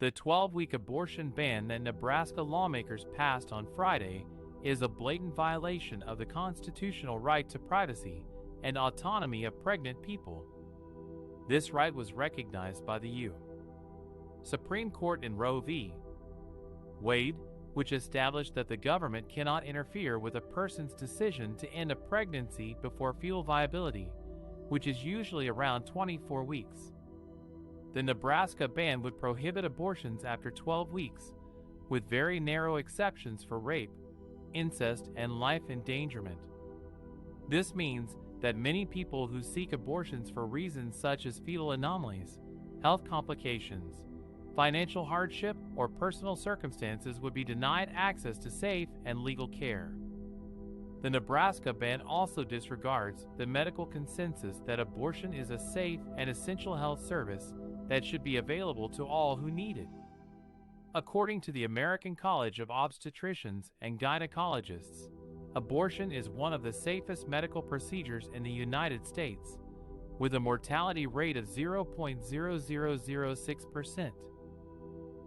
The 12-week abortion ban that Nebraska lawmakers passed on Friday is a blatant violation of the constitutional right to privacy and autonomy of pregnant people. This right was recognized by the U.S. Supreme Court in Roe v. Wade, which established that the government cannot interfere with a person's decision to end a pregnancy before fetal viability, which is usually around 24 weeks. The Nebraska ban would prohibit abortions after 12 weeks, with very narrow exceptions for rape, incest, and life endangerment. This means that many people who seek abortions for reasons such as fetal anomalies, health complications, financial hardship, or personal circumstances would be denied access to safe and legal care. The Nebraska ban also disregards the medical consensus that abortion is a safe and essential health service that should be available to all who need it. According to the American College of Obstetricians and Gynecologists, abortion is one of the safest medical procedures in the United States, with a mortality rate of 0.0006%.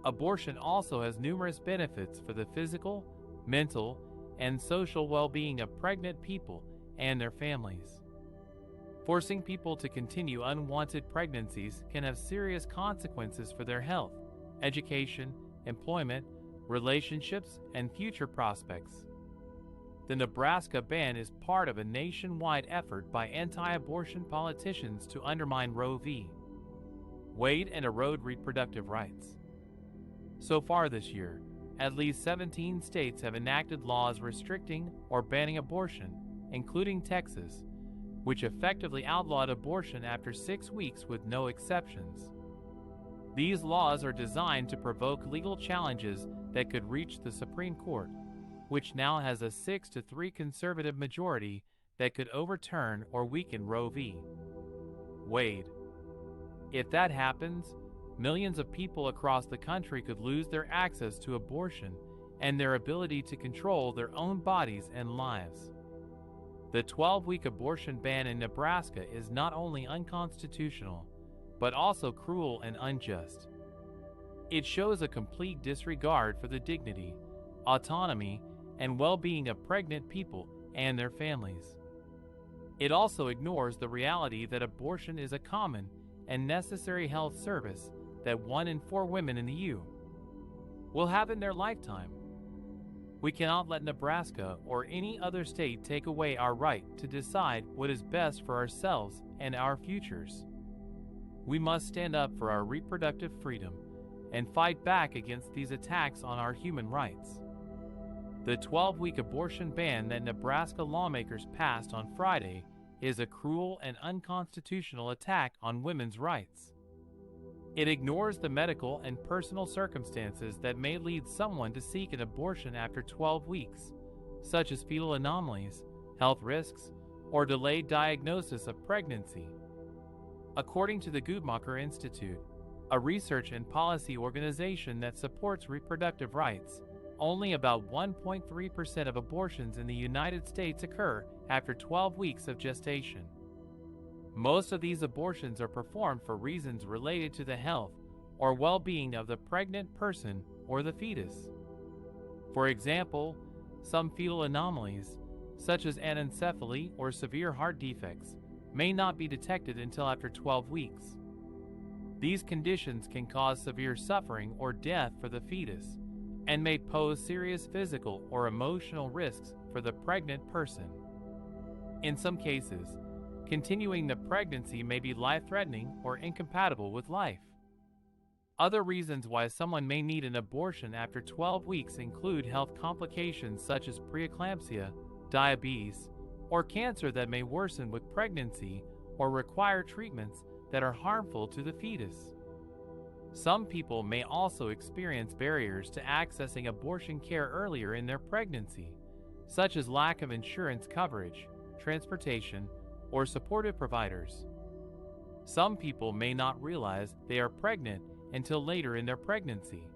Abortion also has numerous benefits for the physical, mental, and social well-being of pregnant people and their families. Forcing people to continue unwanted pregnancies can have serious consequences for their health, education, employment, relationships, and future prospects. The Nebraska ban is part of a nationwide effort by anti-abortion politicians to undermine Roe v. Wade and erode reproductive rights. So far this year, at least 17 states have enacted laws restricting or banning abortion, including Texas, which effectively outlawed abortion after 6 weeks with no exceptions. These laws are designed to provoke legal challenges that could reach the Supreme Court, which now has a 6-3 conservative majority that could overturn or weaken Roe v. Wade. If that happens, millions of people across the country could lose their access to abortion and their ability to control their own bodies and lives. The 12-week abortion ban in Nebraska is not only unconstitutional, but also cruel and unjust. It shows a complete disregard for the dignity, autonomy, and well-being of pregnant people and their families. It also ignores the reality that abortion is a common and necessary health service that 1 in 4 women in the U.S. will have in their lifetime. We cannot let Nebraska or any other state take away our right to decide what is best for ourselves and our futures. We must stand up for our reproductive freedom and fight back against these attacks on our human rights. The 12-week abortion ban that Nebraska lawmakers passed on Friday is a cruel and unconstitutional attack on women's rights. It ignores the medical and personal circumstances that may lead someone to seek an abortion after 12 weeks, such as fetal anomalies, health risks, or delayed diagnosis of pregnancy. According to the Guttmacher Institute, a research and policy organization that supports reproductive rights, only about 1.3% of abortions in the United States occur after 12 weeks of gestation. Most of these abortions are performed for reasons related to the health or well-being of the pregnant person or the fetus. For example, some fetal anomalies, such as anencephaly or severe heart defects, may not be detected until after 12 weeks. These conditions can cause severe suffering or death for the fetus and may pose serious physical or emotional risks for the pregnant person. In some cases, continuing the pregnancy may be life-threatening or incompatible with life. Other reasons why someone may need an abortion after 12 weeks include health complications such as preeclampsia, diabetes, or cancer that may worsen with pregnancy or require treatments that are harmful to the fetus. Some people may also experience barriers to accessing abortion care earlier in their pregnancy, such as lack of insurance coverage, transportation, or supportive providers. Some people may not realize they are pregnant until later in their pregnancy,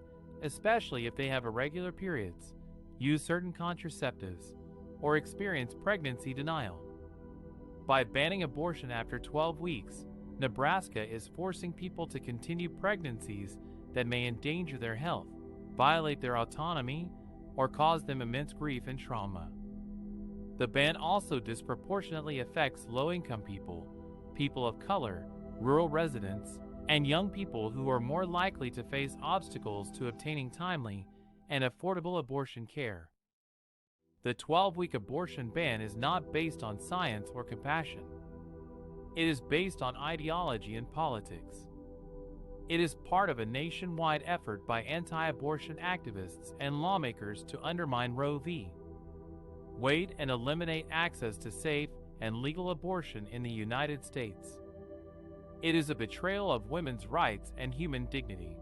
especially if they have irregular periods, use certain contraceptives, or experience pregnancy denial. By banning abortion after 12 weeks, Nebraska is forcing people to continue pregnancies that may endanger their health, violate their autonomy, or cause them immense grief and trauma. The ban also disproportionately affects low-income people, people of color, rural residents, and young people who are more likely to face obstacles to obtaining timely and affordable abortion care. The 12-week abortion ban is not based on science or compassion. It is based on ideology and politics. It is part of a nationwide effort by anti-abortion activists and lawmakers to undermine Roe v. Wade and eliminate access to safe and legal abortion in the United States. It is a betrayal of women's rights and human dignity.